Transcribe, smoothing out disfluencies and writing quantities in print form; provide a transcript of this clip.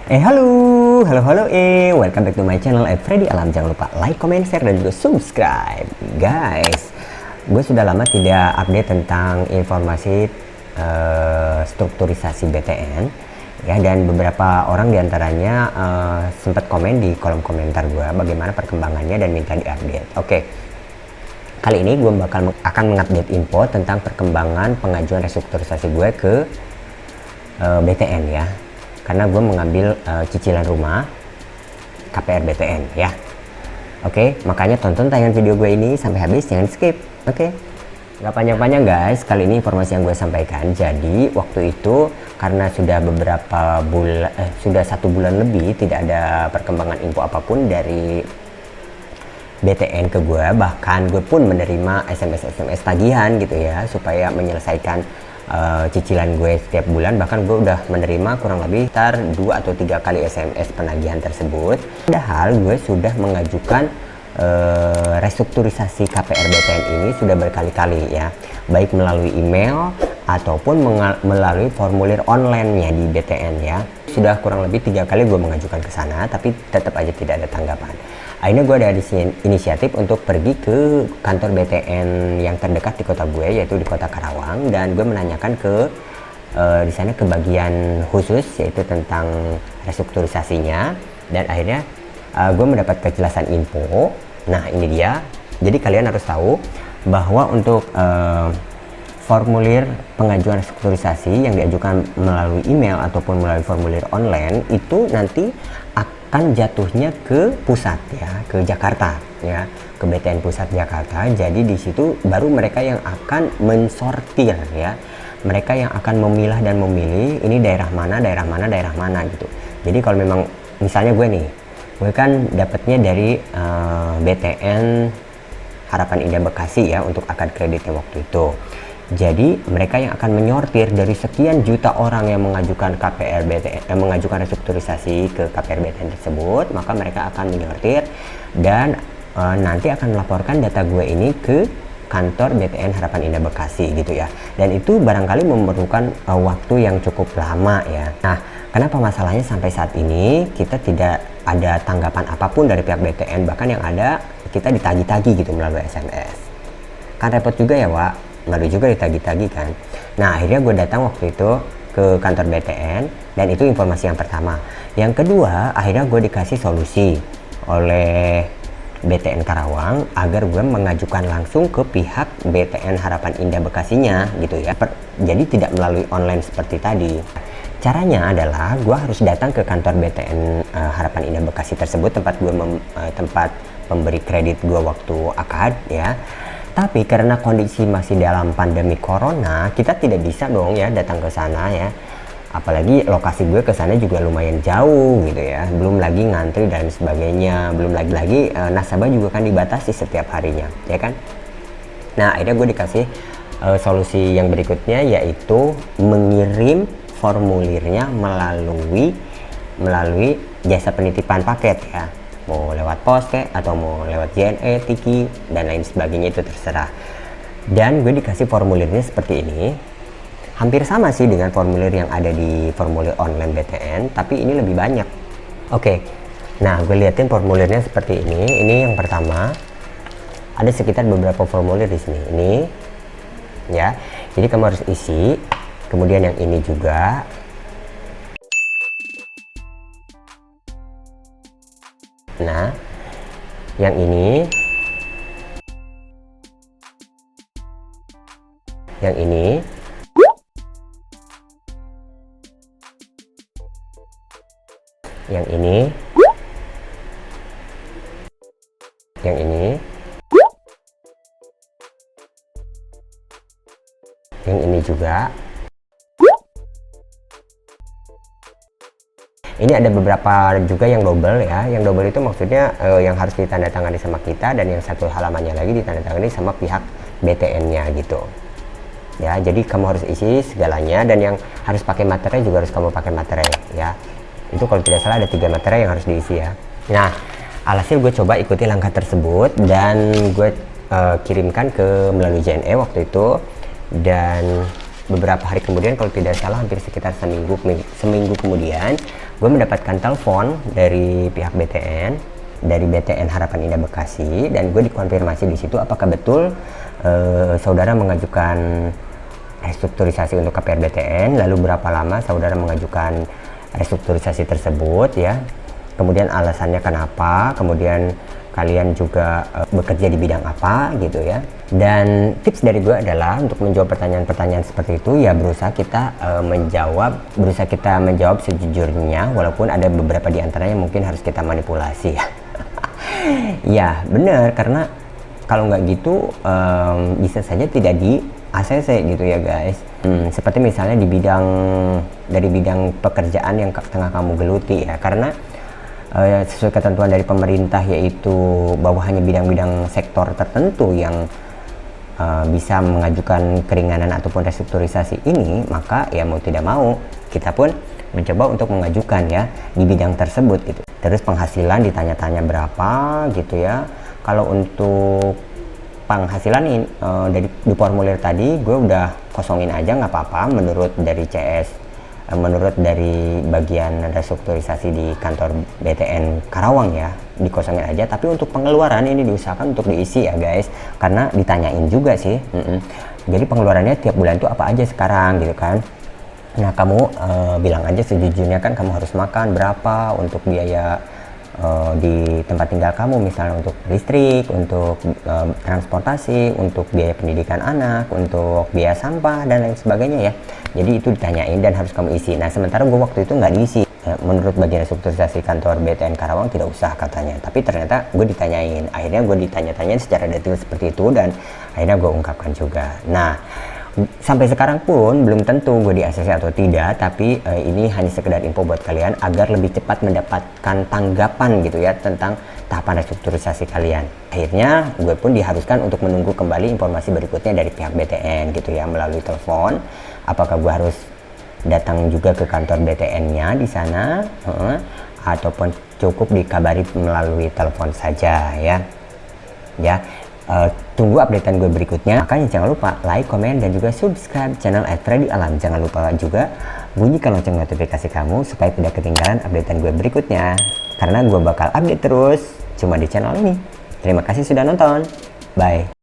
Welcome back to my channel, Freddy Alam. Jangan lupa like, comment, share, dan juga subscribe. Guys, gue sudah lama tidak update tentang informasi strukturisasi BTN ya, dan beberapa orang diantaranya sempat komen di kolom komentar gue bagaimana perkembangannya dan minta diupdate. Oke, kali ini gue akan mengupdate info tentang perkembangan pengajuan restrukturisasi gue ke BTN ya, karena gue mengambil cicilan rumah KPR BTN ya. Oke, makanya tonton tayangan video gue ini sampai habis, jangan skip. Oke, nggak panjang-panjang guys, kali ini informasi yang gue sampaikan. Jadi waktu itu karena sudah beberapa bulan, sudah 1 bulan lebih tidak ada perkembangan info apapun dari BTN ke gue, bahkan gue pun menerima SMS tagihan gitu ya, supaya menyelesaikan cicilan gue setiap bulan. Bahkan gue udah menerima kurang lebih 2 atau 3 kali SMS penagihan tersebut, padahal gue sudah mengajukan restrukturisasi KPR BTN ini sudah berkali-kali ya, baik melalui email ataupun melalui formulir online-nya di BTN ya. Sudah kurang lebih 3 kali gue mengajukan ke sana, tapi tetap aja tidak ada tanggapan. Akhirnya gue ada inisiatif untuk pergi ke kantor BTN yang terdekat di kota gue, yaitu di kota Karawang, dan gue menanyakan ke di sana ke bagian khusus, yaitu tentang restrukturisasinya, dan akhirnya gue mendapat kejelasan info. Nah ini dia, jadi kalian harus tahu bahwa untuk formulir pengajuan restrukturisasi yang diajukan melalui email ataupun melalui formulir online itu nanti akan jatuhnya ke pusat ya, ke Jakarta ya, ke BTN Pusat Jakarta. Jadi di situ baru mereka yang akan mensortir ya, mereka yang akan memilah dan memilih ini daerah mana gitu. Jadi kalau memang misalnya gue kan dapatnya dari BTN Harapan Indah Bekasi ya, untuk akad kreditnya waktu itu. Jadi mereka yang akan menyortir dari sekian juta orang yang mengajukan KPR BTN, mengajukan restrukturisasi ke KPR BTN tersebut, maka mereka akan menyortir dan nanti akan melaporkan data gue ini ke kantor BTN Harapan Indah Bekasi gitu ya. Dan itu barangkali memerlukan waktu yang cukup lama ya. Nah, kenapa masalahnya sampai saat ini kita tidak ada tanggapan apapun dari pihak BTN, bahkan yang ada kita ditagi-tagi gitu melalui SMS. Kan repot juga ya, Wak. Baru juga ditagi-tagi kan. Nah akhirnya gue datang waktu itu ke kantor BTN, dan itu informasi yang pertama. Yang kedua, akhirnya gue dikasih solusi oleh BTN Karawang agar gue mengajukan langsung ke pihak BTN Harapan Indah Bekasinya gitu ya. Jadi tidak melalui online seperti tadi. Caranya adalah gue harus datang ke kantor BTN Harapan Indah Bekasi tersebut, tempat pemberi kredit gue waktu akad ya. Tapi karena kondisi masih dalam pandemi corona, kita tidak bisa dong ya datang ke sana ya. Apalagi lokasi gue ke sana juga lumayan jauh gitu ya. Belum lagi ngantri dan sebagainya. Belum lagi nasabah juga kan dibatasi setiap harinya, ya kan? Nah, akhirnya gue dikasih solusi yang berikutnya, yaitu mengirim formulirnya melalui jasa penitipan paket ya. Mau lewat pos atau mau lewat JNE, Tiki, dan lain sebagainya, itu terserah. Dan gue dikasih formulirnya seperti ini. Hampir sama sih dengan formulir yang ada di formulir online BTN, tapi ini lebih banyak. Oke, nah gue liatin formulirnya seperti ini. Ini yang pertama, ada sekitar beberapa formulir di sini. Ini ya, jadi kamu harus isi. Kemudian yang ini juga. Nah, yang ini, yang ini, yang ini, yang ini, yang ini juga. Ini ada beberapa juga yang double ya. Yang double itu maksudnya yang harus ditandatangani sama kita, dan yang satu halamannya lagi ditandatangani sama pihak BTN-nya gitu. Ya, jadi kamu harus isi segalanya, dan yang harus pakai materai juga harus kamu pakai materai ya. Itu kalau tidak salah ada 3 materai yang harus diisi ya. Nah, alhasil gue coba ikuti langkah tersebut, dan gue kirimkan ke melalui JNE waktu itu, dan beberapa hari kemudian, kalau tidak salah hampir sekitar seminggu kemudian, gue mendapatkan telepon dari pihak BTN, dari BTN Harapan Indah Bekasi, dan gue dikonfirmasi di situ apakah betul saudara mengajukan restrukturisasi untuk KPR BTN, lalu berapa lama saudara mengajukan restrukturisasi tersebut ya, kemudian alasannya kenapa, kemudian kalian juga bekerja di bidang apa gitu ya. Dan tips dari gue adalah untuk menjawab pertanyaan-pertanyaan seperti itu ya berusaha kita menjawab sejujurnya, walaupun ada beberapa di antaranya mungkin harus kita manipulasi ya. Ya benar, karena kalau nggak gitu bisa saja tidak di ACC gitu ya guys. Seperti misalnya dari bidang pekerjaan yang tengah kamu geluti ya, karena sesuai ketentuan dari pemerintah, yaitu bahwa hanya bidang-bidang sektor tertentu yang bisa mengajukan keringanan ataupun restrukturisasi ini, maka ya mau tidak mau kita pun mencoba untuk mengajukan ya di bidang tersebut gitu. Terus penghasilan ditanya-tanya berapa gitu ya. Kalau untuk penghasilan ini di formulir tadi gue udah kosongin aja, nggak apa-apa menurut dari CS, menurut dari bagian restrukturisasi di kantor BTN Karawang ya, dikosongin aja. Tapi untuk pengeluaran ini diusahakan untuk diisi ya guys, karena ditanyain juga sih. Jadi pengeluarannya tiap bulan tuh apa aja sekarang gitu kan. Nah kamu bilang aja sejujurnya kan, kamu harus makan berapa untuk biaya di tempat tinggal kamu, misalnya untuk listrik, untuk transportasi, untuk biaya pendidikan anak, untuk biaya sampah dan lain sebagainya ya. Jadi itu ditanyain dan harus kamu isi. Nah sementara gue waktu itu nggak diisi. Menurut bagian restrukturisasi kantor BTN Karawang tidak usah katanya, tapi ternyata gue ditanyain. Akhirnya gue ditanya-tanyain secara detail seperti itu, dan akhirnya gue ungkapkan juga. Nah sampai sekarang pun belum tentu gue di ACC atau tidak, tapi ini hanya sekedar info buat kalian agar lebih cepat mendapatkan tanggapan gitu ya tentang tahapan restrukturisasi kalian. Akhirnya gue pun diharuskan untuk menunggu kembali informasi berikutnya dari pihak BTN gitu ya, melalui telepon. Apakah gue harus datang juga ke kantor BTN-nya di sana, ataupun cukup dikabari melalui telepon saja ya. Tunggu updatean gue berikutnya. Makanya jangan lupa like, komen, dan juga subscribe channel @freddy_alam. Jangan lupa juga bunyikan lonceng notifikasi kamu supaya tidak ketinggalan updatean gue berikutnya, karena gue bakal update terus cuma di channel ini. Terima kasih sudah nonton, bye.